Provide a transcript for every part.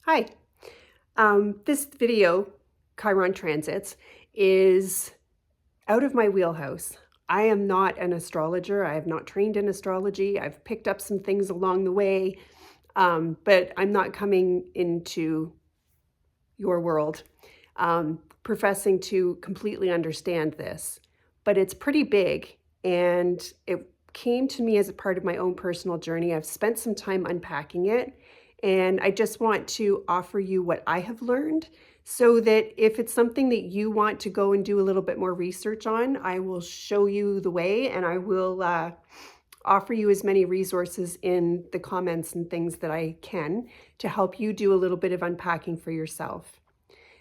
Hi. This video, Chiron Transits, is out of my wheelhouse. I am not an astrologer. I have not trained in astrology. I've picked up some things along the way, but I'm not coming into your world professing to completely understand this. But it's pretty big, and it came to me as a part of my own personal journey. I've spent some time unpacking it, and I just want to offer you what I have learned so that if it's something that you want to go and do a little bit more research on, I will show you the way, and I will offer you as many resources in the comments and things that I can to help you do a little bit of unpacking for yourself.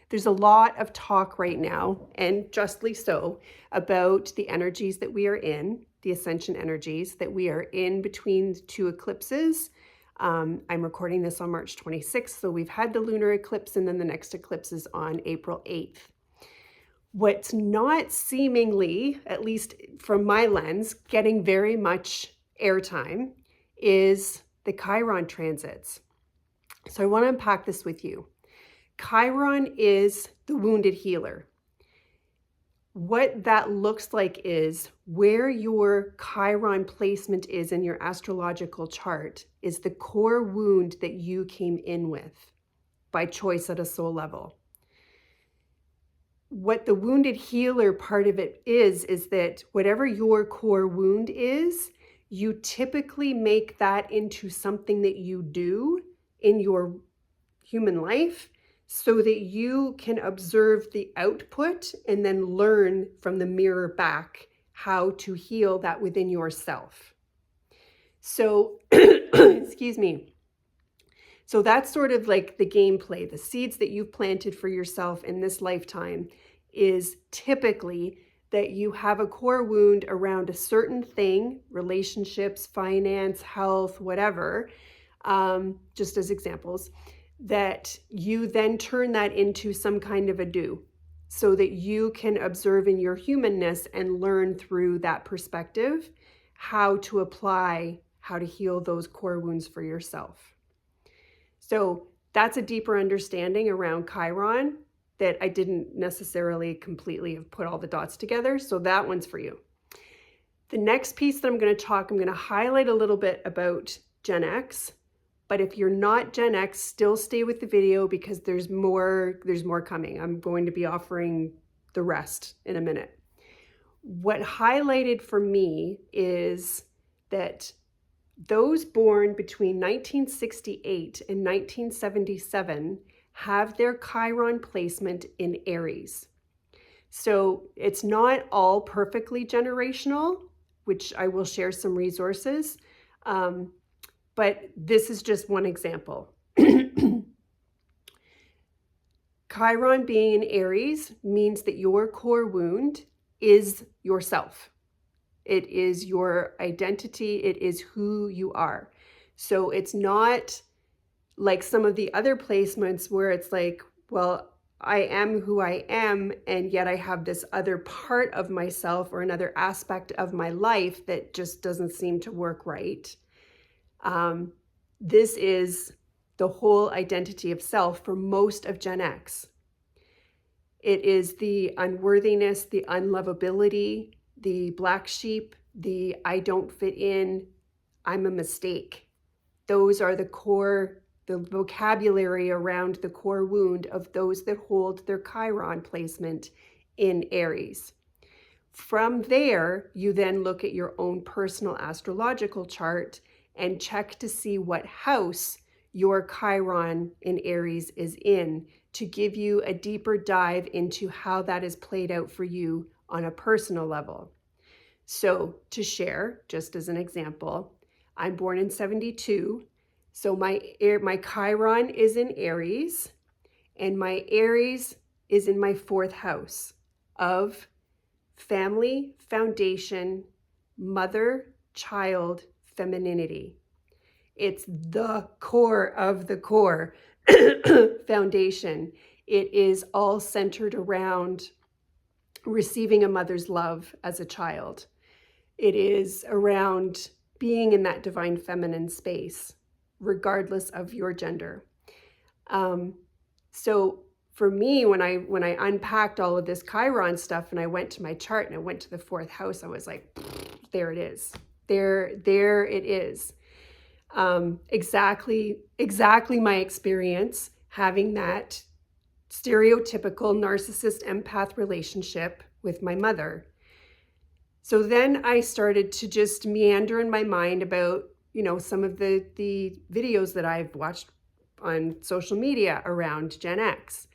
There's a lot of talk right now, and justly so, about the energies that we are in, the ascension energies that we are in between two eclipses. I'm recording this on March 26th, so we've had the lunar eclipse, and then the next eclipse is on April 8th. What's not seemingly, at least from my lens, getting very much airtime is the Chiron transits. So I want to unpack this with you. Chiron is the wounded healer. What that looks like is where your Chiron placement is in your astrological chart is the core wound that you came in with by choice at a soul level. What the wounded healer part of it is that whatever your core wound is, you typically make that into something that you do in your human life so that you can observe the output and then learn from the mirror back how to heal that within yourself. So, excuse me. So that's sort of like the gameplay, the seeds that you've planted for yourself in this lifetime is typically that you have a core wound around a certain thing, relationships, finance, health, whatever, just as examples, that you then turn that into some kind of a do so that you can observe in your humanness and learn through that perspective how to apply, how to heal those core wounds for yourself. So that's a deeper understanding around Chiron that I didn't necessarily completely have put all the dots together. So that one's for you. The next piece that I'm going to highlight a little bit about Gen X. But if you're not Gen X, still stay with the video because there's more coming. I'm going to be offering the rest in a minute. What highlighted for me is that those born between 1968 and 1977 have their Chiron placement in Aries. So it's not all perfectly generational, which I will share some resources. But this is just one example. Chiron being in Aries means that your core wound is yourself. It is your identity. It is who you are. So it's not like some of the other placements where it's like, well, I am who I am, and yet I have this other part of myself or another aspect of my life that just doesn't seem to work right. This is the whole identity of self for most of Gen X. It is the unworthiness, the unlovability, the black sheep, the I don't fit in, I'm a mistake. Those are the vocabulary around the core wound of those that hold their Chiron placement in Aries. From there, you then look at your own personal astrological chart and check to see what house your Chiron in Aries is in to give you a deeper dive into how that is played out for you on a personal level. So to share, just as an example, I'm born in 72. So my Chiron is in Aries, and my Aries is in my 4th house of family, foundation, mother, child, femininity. It's the core of the core foundation. It is all centered around receiving a mother's love as a child. It is around being in that divine feminine space, regardless of your gender. So for me, when I unpacked all of this Chiron stuff and I went to my chart and I went to the 4th house, I was like, there it is. There it is. Exactly my experience, having that stereotypical narcissist empath relationship with my mother. So then I started to just meander in my mind about, some of the videos that I've watched on social media around Gen X,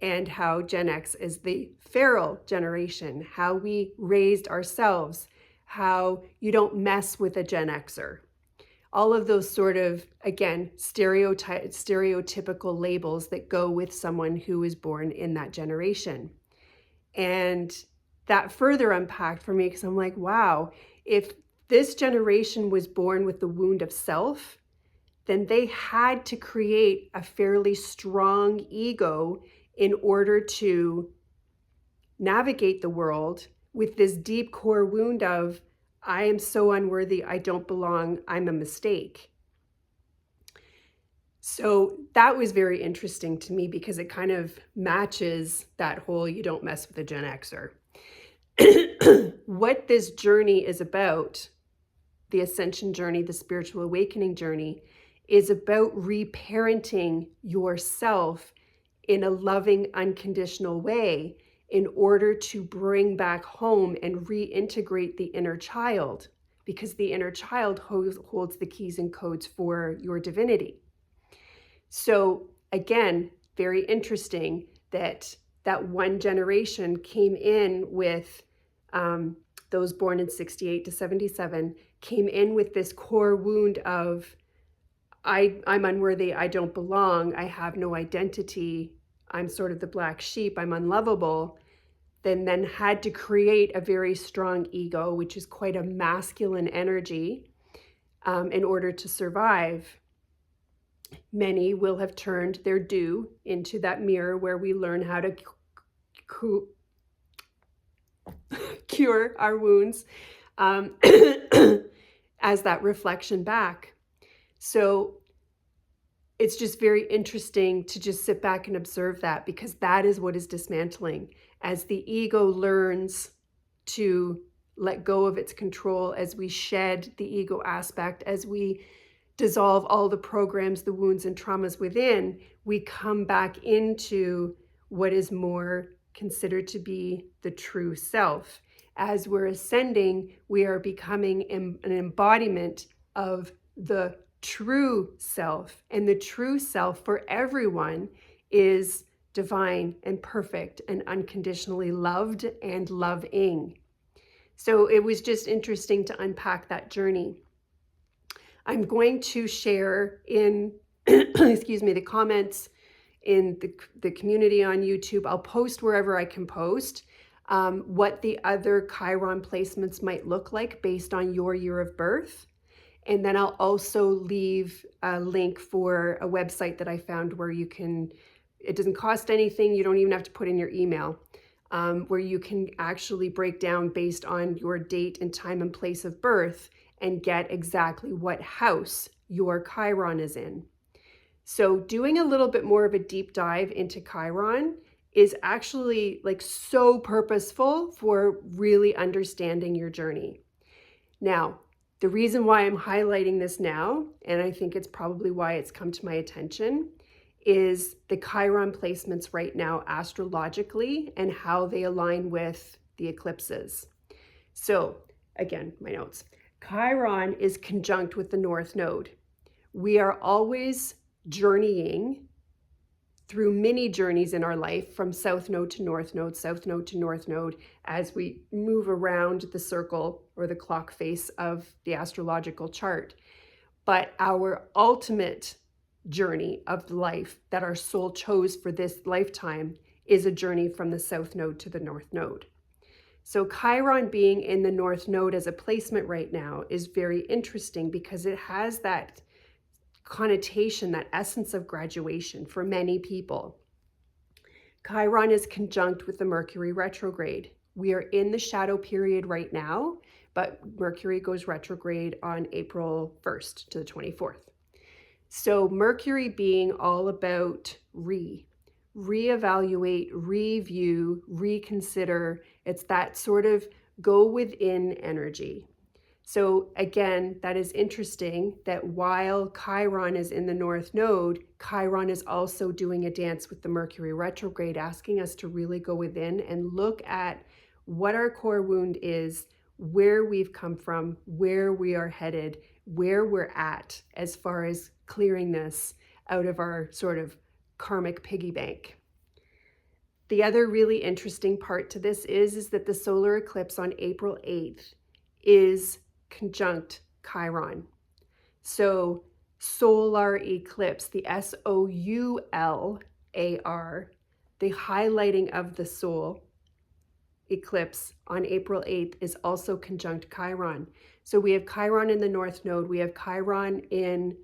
and how Gen X is the feral generation, how we raised ourselves, how you don't mess with a Gen Xer. All of those sort of, again, stereotypical labels that go with someone who is born in that generation. And that further unpacked for me, because I'm like, wow, if this generation was born with the wound of self, then they had to create a fairly strong ego in order to navigate the world with this deep core wound of, I am so unworthy, I don't belong, I'm a mistake. So that was very interesting to me because it kind of matches that whole you don't mess with a Gen Xer. What this journey is about, the ascension journey, the spiritual awakening journey, is about reparenting yourself in a loving, unconditional way in order to bring back home and reintegrate the inner child, because the inner child holds the keys and codes for your divinity. So again, very interesting that one generation came in with those born in 68 to 77 came in with this core wound of, I'm unworthy, I don't belong, I have no identity, I'm sort of the black sheep, I'm unlovable, then had to create a very strong ego, which is quite a masculine energy, in order to survive. Many will have turned their due into that mirror where we learn how to cure our wounds as that reflection back. So it's just very interesting to just sit back and observe that, because that is what is dismantling. As the ego learns to let go of its control, as we shed the ego aspect, as we dissolve all the programs, the wounds and traumas within, we come back into what is more considered to be the true self. As we're ascending, we are becoming an embodiment of the true self. And the true self for everyone is divine and perfect and unconditionally loved and loving. So it was just interesting to unpack that journey. I'm going to share in, the comments in the community on YouTube. I'll post wherever I can post what the other Chiron placements might look like based on your year of birth. And then I'll also leave a link for a website that I found where you can, it doesn't cost anything, you don't even have to put in your email, where you can actually break down based on your date and time and place of birth and get exactly what house your Chiron is in. So doing a little bit more of a deep dive into Chiron is actually like so purposeful for really understanding your journey. Now, the reason why I'm highlighting this now, and I think it's probably why it's come to my attention, is the Chiron placements right now astrologically and how they align with the eclipses. So again, my notes. Chiron is conjunct with the North Node. We are always journeying through mini journeys in our life from South Node to North Node, South Node to North Node, as we move around the circle or the clock face of the astrological chart. But our ultimate journey of life that our soul chose for this lifetime is a journey from the South Node to the North Node. So Chiron being in the North Node as a placement right now is very interesting because it has that connotation, that essence of graduation for many people. Chiron is conjunct with the Mercury retrograde. We are in the shadow period right now, but Mercury goes retrograde on April 1st to the 24th. So Mercury being all about reevaluate, review, reconsider. It's that sort of go within energy. So again, that is interesting that while Chiron is in the North Node, Chiron is also doing a dance with the Mercury retrograde, asking us to really go within and look at what our core wound is, where we've come from, where we are headed, where we're at as far as clearing this out of our sort of karmic piggy bank. The other really interesting part to this is that the solar eclipse on April 8th is conjunct Chiron. So solar eclipse, the SOULAR, the highlighting of the soul eclipse on April 8th is also conjunct Chiron. So we have Chiron in the North Node, we have Chiron in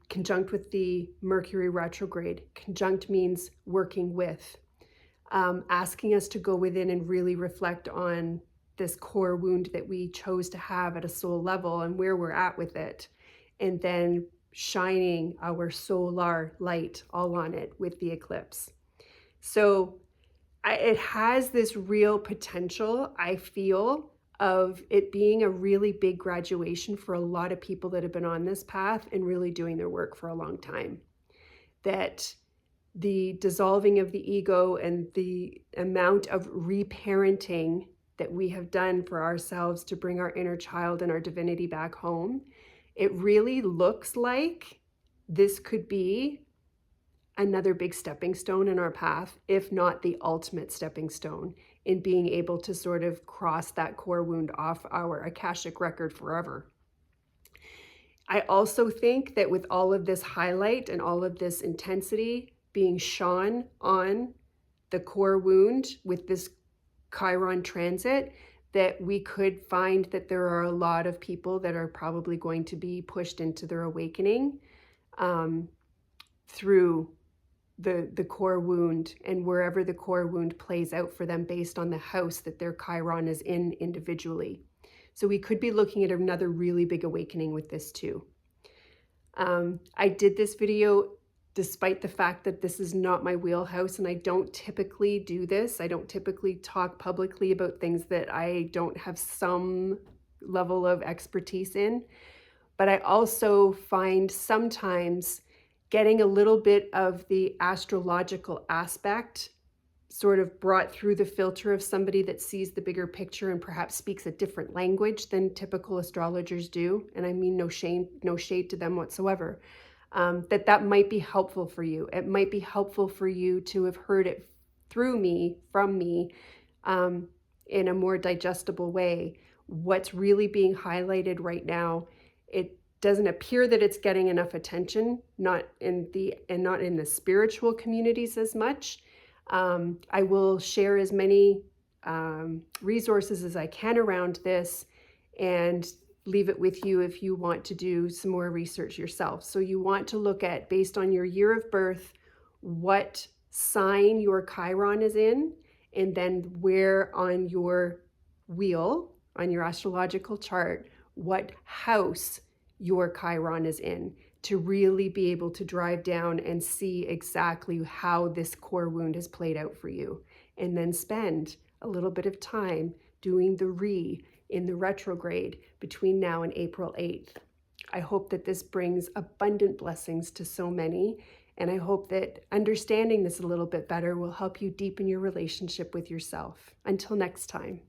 conjunct with the Mercury retrograde. Conjunct means working with, asking us to go within and really reflect on this core wound that we chose to have at a soul level and where we're at with it, and then shining our solar light all on it with the eclipse. So it has this real potential, I feel, of it being a really big graduation for a lot of people that have been on this path and really doing their work for a long time. That the dissolving of the ego and the amount of reparenting that we have done for ourselves to bring our inner child and our divinity back home, it really looks like this could be another big stepping stone in our path, if not the ultimate stepping stone in being able to sort of cross that core wound off our Akashic record forever. I also think that with all of this highlight and all of this intensity being shone on the core wound with this Chiron transit, that we could find that there are a lot of people that are probably going to be pushed into their awakening through the core wound and wherever the core wound plays out for them based on the house that their Chiron is in individually. So we could be looking at another really big awakening with this too. I did this video despite the fact that this is not my wheelhouse and I don't typically do this. I don't typically talk publicly about things that I don't have some level of expertise in. But I also find sometimes getting a little bit of the astrological aspect sort of brought through the filter of somebody that sees the bigger picture and perhaps speaks a different language than typical astrologers do. And I mean no shade to them whatsoever. That might be helpful for you. It might be helpful for you to have heard it through me, from me, in a more digestible way. What's really being highlighted right now, it doesn't appear that it's getting enough attention, not in the spiritual communities as much. I will share as many resources as I can around this and leave it with you if you want to do some more research yourself. So you want to look at, based on your year of birth, what sign your Chiron is in, and then where on your wheel, on your astrological chart, what house your Chiron is in, to really be able to drive down and see exactly how this core wound has played out for you. And then spend a little bit of time doing the in the retrograde between now and April 8th. I hope that this brings abundant blessings to so many, and I hope that understanding this a little bit better will help you deepen your relationship with yourself. Until next time.